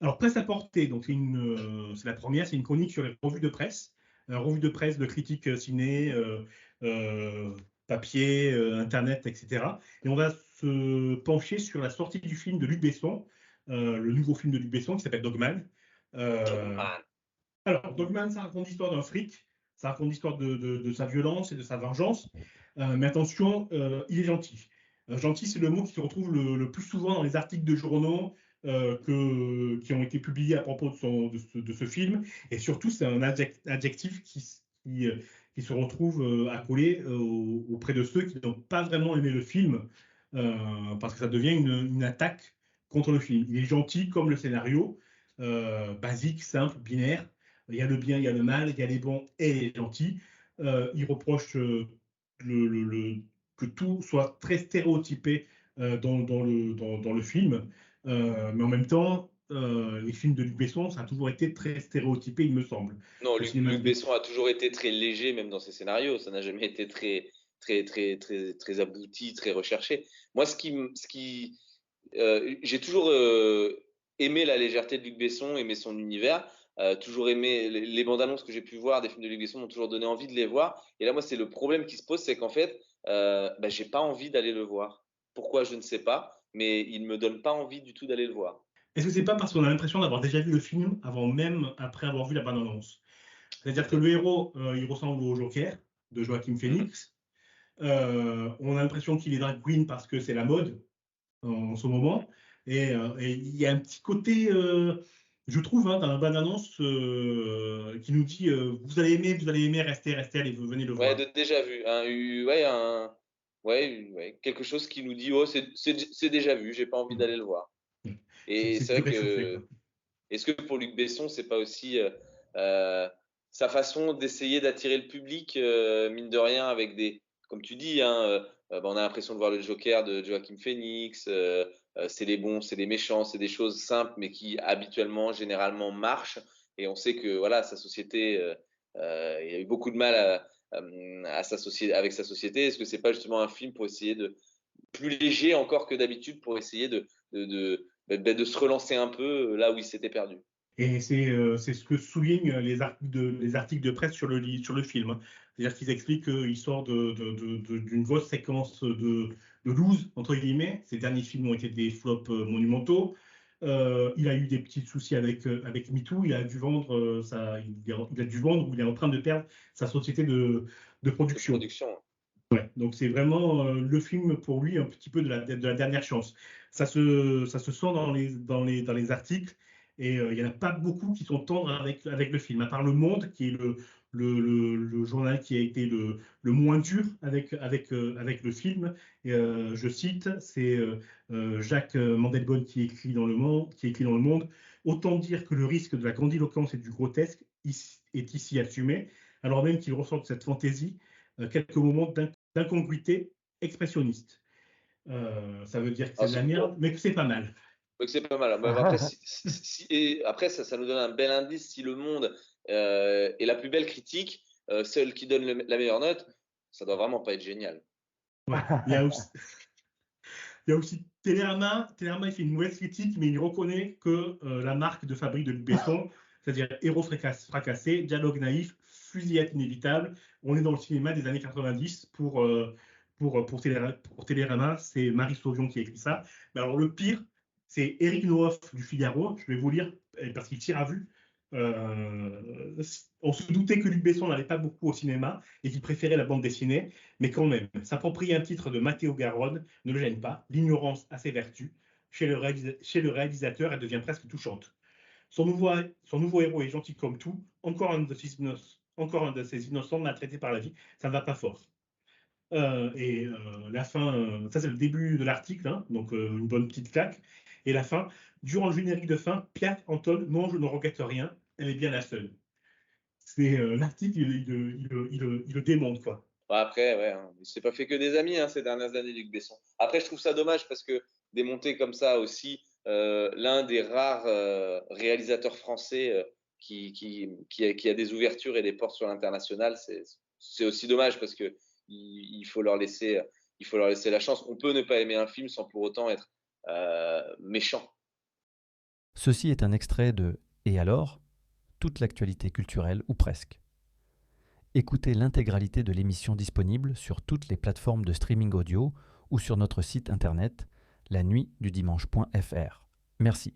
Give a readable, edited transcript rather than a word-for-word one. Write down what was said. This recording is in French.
Alors, presse à portée, donc c'est la première, c'est une chronique sur les revues de presse de critiques ciné, euh, papier, internet, etc. Et on va se pencher sur la sortie du film de Luc Besson, le nouveau film de Luc Besson qui s'appelle Dogman. Euh, Dogman. alors, Dogman, ça raconte l'histoire d'un flic, ça raconte l'histoire de sa violence et de sa vengeance. Mais attention, il est gentil. Gentil, c'est le mot qui se retrouve le plus souvent dans les articles de journaux qui ont été publiés à propos de ce film. Et surtout, c'est un adjectif qui se retrouve accolé auprès de ceux qui n'ont pas vraiment aimé le film, parce que ça devient une attaque contre le film. Il est gentil comme le scénario, basique, simple, binaire. Il y a le bien, il y a le mal, il y a les bons et les gentils. Il reproche que tout soit très stéréotypé dans le film. Mais en même temps, les films de Luc Besson, ça a toujours été très stéréotypé, il me semble. Non, Le cinéma de Luc Luc Besson a toujours été très léger, même dans ses scénarios. Ça n'a jamais été très abouti, très recherché. Moi, j'ai toujours aimé la légèreté de Luc Besson, aimé son univers, toujours aimé les bandes annonces que j'ai pu voir des films de Luc Besson m'ont toujours donné envie de les voir. Et là, moi, c'est le problème qui se pose, c'est qu'en fait, j'ai pas envie d'aller le voir. Pourquoi, je ne sais pas, mais il me donne pas envie du tout d'aller le voir. Est-ce que c'est pas parce qu'on a l'impression d'avoir déjà vu le film avant même après avoir vu la bande-annonce? C'est-à-dire que le Peut-être. héros, il ressemble au Joker de Joaquin Mhm. Phoenix. On a l'impression qu'il est drag queen parce que c'est la mode en ce moment. Et il y a un petit côté, je trouve, hein, dans la bande-annonce qui nous dit vous allez aimer, restez, restez, allez, venez le Ouais, voir. de déjà vu. Ouais, quelque chose qui nous dit, oh, c'est déjà vu, j'ai pas envie d'aller le voir. Et C'est c'est plus vrai réchauffé, quoi. que, est-ce que pour Luc Besson, c'est pas aussi euh, sa façon d'essayer d'attirer le public, mine de rien, avec comme tu dis, hein, on a l'impression de voir le Joker de Joaquin Phoenix, c'est les bons, c'est les méchants, c'est des choses simples, mais qui habituellement, généralement marchent. Et on sait que voilà, sa société, il a eu beaucoup de mal à s'associer avec sa société. Est-ce que c'est pas justement un film pour essayer de plus léger encore que d'habitude pour essayer de se relancer un peu là où il s'était perdu. Et c'est ce que soulignent les articles de presse sur le film, hein. C'est-à-dire qu'ils expliquent qu'il sort d'une grosse séquence de loose, entre guillemets. Ces derniers films ont été des flops monumentaux. Il a eu des petits soucis avec MeToo. Il a dû vendre il a dû vendre ou il est en train de perdre sa société de De production. production. Donc c'est vraiment le film pour lui un petit peu de la dernière chance. Ça se sent dans les articles et il n'y en a pas beaucoup qui sont tendres avec le film, à part Le Monde, qui est le journal qui a été le moins dur avec le film. Et, je cite, c'est Jacques Mandelbaum qui écrit dans Le Monde. Autant dire que le risque de la grandiloquence et du grotesque est ici assumé, alors même qu'il ressort de cette fantaisie quelques moments d'incongruité expressionniste. Ça veut dire que c'est Alors, de la merde, mais que c'est pas mal. donc c'est pas mal. Mais après, et après ça nous donne un bel indice. Si Le Monde est la plus belle critique, celle qui donne la meilleure note, ça doit vraiment pas être génial. Ouais. Il y a aussi Télérama. Télérama, il fait une mauvaise critique, mais il reconnaît que la marque de fabrique de Luc Besson, c'est-à-dire héros fracassé, dialogue naïf, fusillade inévitable, on est dans le cinéma des années 90 pour Télérama. C'est Marie Sauvion qui a écrit ça. Mais alors, le pire, c'est Éric Nohoff du Figaro. Je vais vous lire parce qu'il tire à vue. On se doutait que Luc Besson n'allait pas beaucoup au cinéma et qu'il préférait la bande dessinée, mais quand même, s'approprier un titre de Matteo Garonne ne le gêne pas. L'ignorance a ses vertus. Chez le réalisateur, elle devient presque touchante. Son nouveau héros est gentil comme tout, encore un de ses innocents maltraités par la vie. Ça ne va pas fort. La fin, ça c'est le début de l'article, hein, donc une bonne petite claque. Et la fin, durant le générique de fin, Pierre Anton, non, je ne regrette rien, elle est bien la seule. C'est l'article, il le démonte, quoi. Ouais, après, ouais, hein, il s'est pas fait que des amis ces dernières années, Luc Besson. Après, je trouve ça dommage parce que démonter comme ça aussi l'un des rares réalisateurs français qui a des ouvertures et des portes sur l'international, c'est aussi dommage parce que il faut il faut leur laisser la chance. On peut ne pas aimer un film sans pour autant être méchant. Ceci est un extrait de « Et alors ?» toute l'actualité culturelle ou presque. Écoutez l'intégralité de l'émission disponible sur toutes les plateformes de streaming audio ou sur notre site internet lanuitdudimanche.fr. Merci.